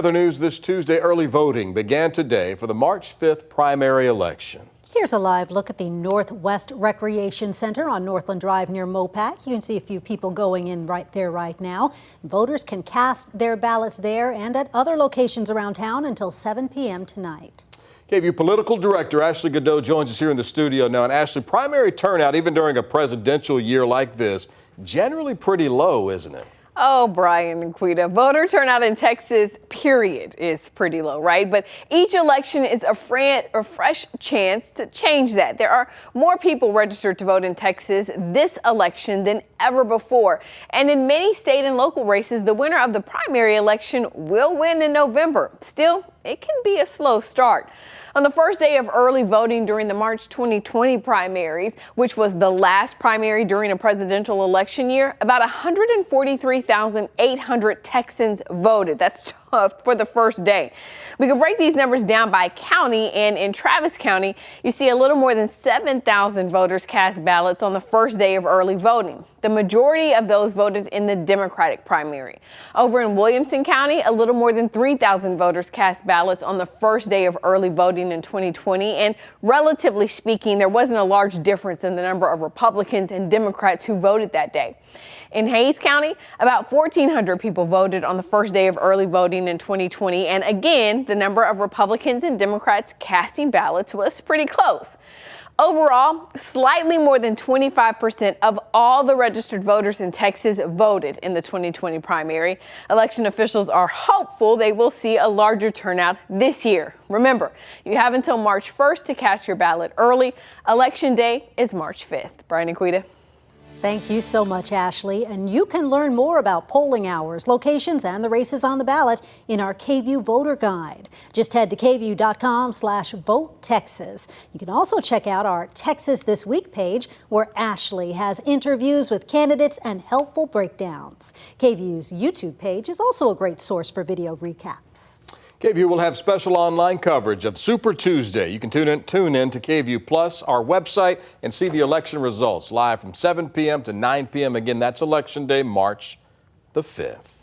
Other news this Tuesday, early voting began today for the March 5th primary election. Here's a live look at the Northwest Recreation Center on Northland Drive near Mopac. You can see a few people going in right there right now. Voters can cast their ballots there and at other locations around town until 7 p.m. tonight. KVUE Political Director Ashley Godot joins us here in the studio now. And Ashley, primary turnout, even during a presidential year like this, generally pretty low, isn't it? Oh, Brian and Quita, voter turnout in Texas, period, is pretty low, right? But each election is a fresh chance to change that. There are more people registered to vote in Texas this election than ever before. And in many state and local races, the winner of the primary election will win in November. Still, it can be a slow start. On the first day of early voting during the March 2020 primaries, which was the last primary during a presidential election year, about 143,800 Texans voted. That's tough for the first day. We can break these numbers down by county, and in Travis County, you see a little more than 7,000 voters cast ballots on the first day of early voting. The majority of those voted in the Democratic primary. Over in Williamson County, a little more than 3,000 voters cast ballots on the first day of early voting in 2020. And relatively speaking, there wasn't a large difference in the number of Republicans and Democrats who voted that day. In Hays County, about 1,400 people voted on the first day of early voting in 2020. And again, the number of Republicans and Democrats casting ballots was pretty close. Overall, slightly more than 25% of all the registered voters in Texas voted in the 2020 primary. Election officials are hopeful they will see a larger turnout this year. Remember, you have until March 1st to cast your ballot early. Election day is March 5th. Brian and Quita. Thank you so much, Ashley. And you can learn more about polling hours, locations, and the races on the ballot in our KVUE voter guide. Just head to kvue.com/votetexas. You can also check out our Texas This Week page, where Ashley has interviews with candidates and helpful breakdowns. KVUE's YouTube page is also a great source for video recaps. KVUE will have special online coverage of Super Tuesday. You can tune in to KVUE Plus, our website, and see the election results live from 7 p.m. to 9 p.m. Again, that's Election Day, March the 5th.